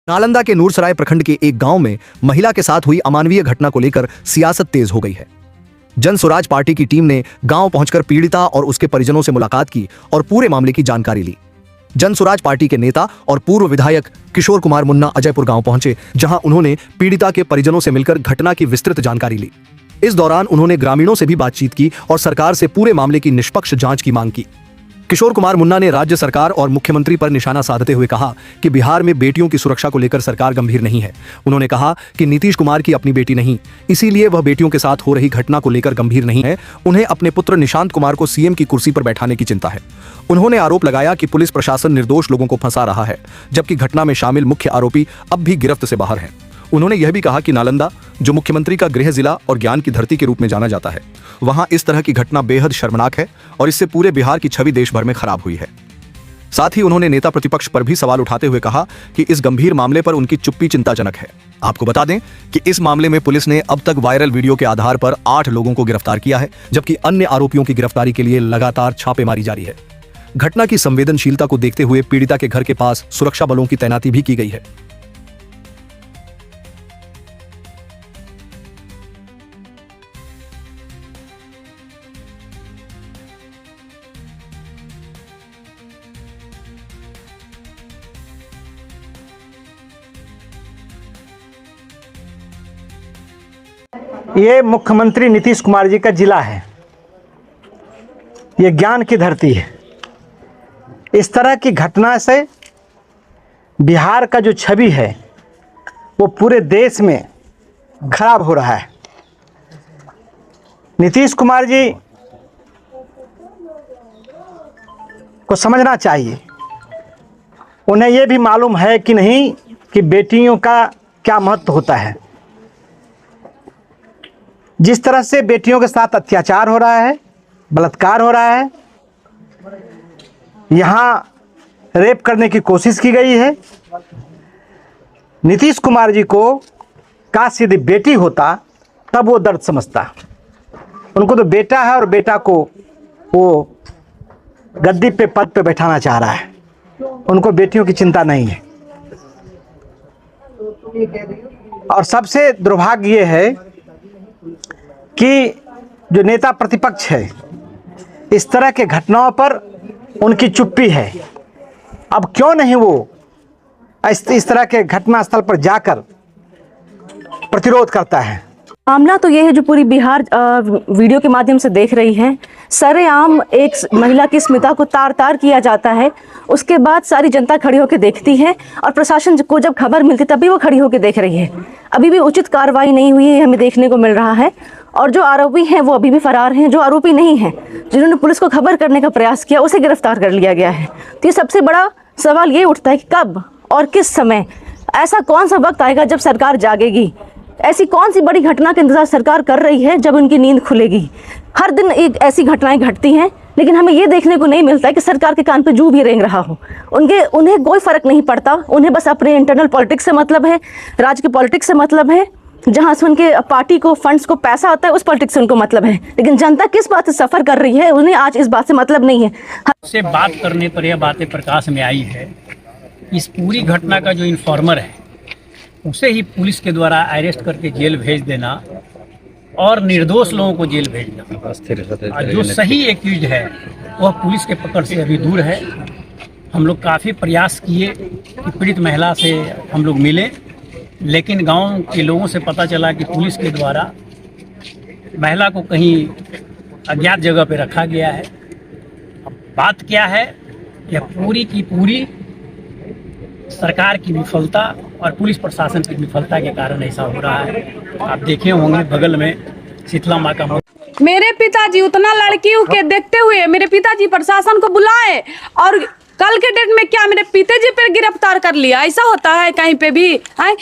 नालंदा के नूरसराय प्रखंड के एक गांव में महिला के साथ हुई अमानवीय घटना को लेकर सियासत तेज हो गई है। जन स्वराज पार्टी की टीम ने गांव पहुंचकर पीड़िता और उसके परिजनों से मुलाकात की और पूरे मामले की जानकारी ली। जन स्वराज पार्टी के नेता और पूर्व विधायक किशोर कुमार मुन्ना अजयपुर गांव पहुंचे, जहां उन्होंने पीड़िता के परिजनों से मिलकर घटना की विस्तृत जानकारी ली। इस दौरान उन्होंने ग्रामीणों से भी बातचीत की और सरकार से पूरे मामले की निष्पक्ष जांच की मांग की। किशोर कुमार मुन्ना ने राज्य सरकार और मुख्यमंत्री पर निशाना साधते हुए कहा कि बिहार में बेटियों की सुरक्षा को लेकर सरकार गंभीर नहीं है। उन्होंने कहा कि नीतीश कुमार की अपनी बेटी नहीं, इसीलिए वह बेटियों के साथ हो रही घटना को लेकर गंभीर नहीं है। उन्हें अपने पुत्र निशांत कुमार को सीएम की कुर्सी पर बैठाने की चिंता है। उन्होंने आरोप लगाया कि पुलिस प्रशासन निर्दोष लोगों को फंसा रहा है, जबकि घटना में शामिल मुख्य आरोपी अब भी गिरफ्त से बाहर हैं। उन्होंने यह भी कहा कि नालंदा, जो मुख्यमंत्री का गृह जिला और ज्ञान की धरती के रूप में जाना जाता है, वहां इस तरह की घटना बेहद शर्मनाक है और इससे पूरे बिहार की छवि देश भर में खराब हुई है। साथ ही उन्होंने नेता प्रतिपक्ष पर भी सवाल उठाते हुए कहा कि इस गंभीर मामले पर उनकी चुप्पी चिंताजनक है। आपको बता दें कि इस मामले में पुलिस ने अब तक वायरल वीडियो के आधार पर 8 लोगों को गिरफ्तार किया है, जबकि अन्य आरोपियों की गिरफ्तारी के लिए लगातार छापेमारी जारी है। घटना की संवेदनशीलता को देखते हुए पीड़िता के घर के पास सुरक्षा बलों की तैनाती भी की गई है। ये मुख्यमंत्री नीतीश कुमार जी का जिला है, ये ज्ञान की धरती है। इस तरह की घटना से बिहार का जो छवि है वो पूरे देश में खराब हो रहा है। नीतीश कुमार जी को समझना चाहिए, उन्हें ये भी मालूम है कि नहीं कि बेटियों का क्या महत्व होता है। जिस तरह से बेटियों के साथ अत्याचार हो रहा है, बलात्कार हो रहा है, यहाँ रेप करने की कोशिश की गई है। नीतीश कुमार जी को काश यदि बेटी होता तब वो दर्द समझता। उनको तो बेटा है और बेटा को वो गद्दी पे पद पे बैठाना चाह रहा है, उनको बेटियों की चिंता नहीं है। और सबसे दुर्भाग्य ये है कि जो नेता प्रतिपक्ष है, इस तरह के घटनाओं पर उनकी चुप्पी है। अब क्यों नहीं वो इस तरह के घटना स्थल पर जाकर प्रतिरोध करता है। मामला तो ये है जो पूरी बिहार वीडियो के माध्यम से देख रही है। सरेआम एक महिला की स्मिता को तार तार किया जाता है, उसके बाद सारी जनता खड़ी होकर देखती है और प्रशासन को जब खबर मिलती तभी वो खड़ी होकर देख रही है। अभी भी उचित कार्रवाई नहीं हुई है, हमें देखने को मिल रहा है। और जो आरोपी हैं वो अभी भी फरार हैं। जो आरोपी नहीं हैं, जिन्होंने पुलिस को खबर करने का प्रयास किया, उसे गिरफ्तार कर लिया गया है। तो ये सबसे बड़ा सवाल ये उठता है कि कब और किस समय, ऐसा कौन सा वक्त आएगा जब सरकार जागेगी। ऐसी कौन सी बड़ी घटना का इंतजार सरकार कर रही है जब उनकी नींद खुलेगी। हर दिन एक ऐसी घटनाएं घटती हैं, लेकिन हमें ये देखने को नहीं मिलता है कि सरकार के कान पे जू भी रेंग रहा हो। उन्हें कोई फर्क नहीं पड़ता, उन्हें बस अपने इंटरनल पॉलिटिक्स से मतलब है, राज्य के पॉलिटिक्स से मतलब है, जहां से उनके पार्टी को फंड्स को पैसा आता है उस पॉलिटिक्स से उनको मतलब है। लेकिन जनता किस बात से सफर कर रही है, उन्हें आज इस बात से मतलब नहीं है। से बात करने पर यह बातें प्रकाश में आई है। इस पूरी घटना का जो इन्फॉर्मर है उसे ही पुलिस के द्वारा अरेस्ट करके जेल भेज देना और निर्दोष लोगों को जेल भेजना, और जो सही एक्यूज है वह पुलिस के पकड़ से अभी दूर है। हम लोग काफ़ी प्रयास किए कि पीड़ित महिला से हम लोग मिले, लेकिन गांव के लोगों से पता चला कि पुलिस के द्वारा महिला को कहीं अज्ञात जगह पे रखा गया है। अब बात क्या है, यह पूरी की पूरी सरकार की विफलता और पुलिस प्रशासन की विफलता के कारण ऐसा हो रहा है। आप देखे होंगे बगल में शीतला माँ का मेरे पिताजी उतना लड़कियों के देखते हुए मेरे पिताजी प्रशासन को बुलाए और कल के डेट में क्या मेरे पिताजी पर गिरफ्तार कर लिया। ऐसा होता है कहीं पे भी है?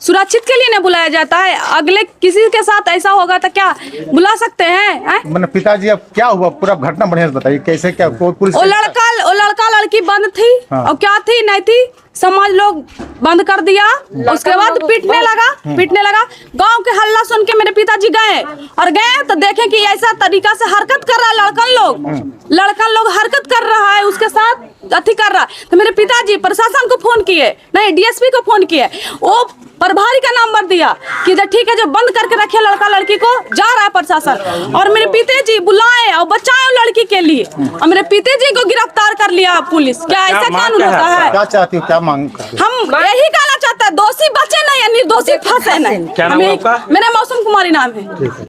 सुरक्षित के लिए नहीं बुलाया जाता है? अगले किसी के साथ ऐसा होगा तो क्या बुला सकते हैं? मैंने पिताजी अब क्या हुआ पूरा घटना बढ़िया से बताइए कैसे क्या पुलिस वो लड़का लड़की बंद थी। हाँ। और क्या थी नहीं थी समाज लोग बंद कर दिया। उसके बाद पीटने लगा। गांव के हल्ला सुन के मेरे पिताजी गए तो देखे कि ऐसा तरीका से हरकत कर रहा है लड़कन लोग हरकत कर रहा है उसके साथ अथी कर रहा है। तो मेरे पिताजी प्रशासन को फोन किए, नहीं डीएसपी को फोन किए। वो प्रभारी का नंबर दिया कि ठीक है जो बंद करके रखे लड़का लड़की को, जा रहा है प्रशासन। और मेरे पिताजी बुलाए और बचाए लड़की के लिए, और मेरे पिताजी को गिरफ्तार कर लिया पुलिस। क्या ऐसा कानून होता है? क्या चाहती हो, क्या मांग करती हो? हम यही कहना चाहते हैं दोषी बचे नहीं, निर्दोषी फंसे नहीं। क्या नाम है आपका? मेरा मौसम कुमारी नाम है।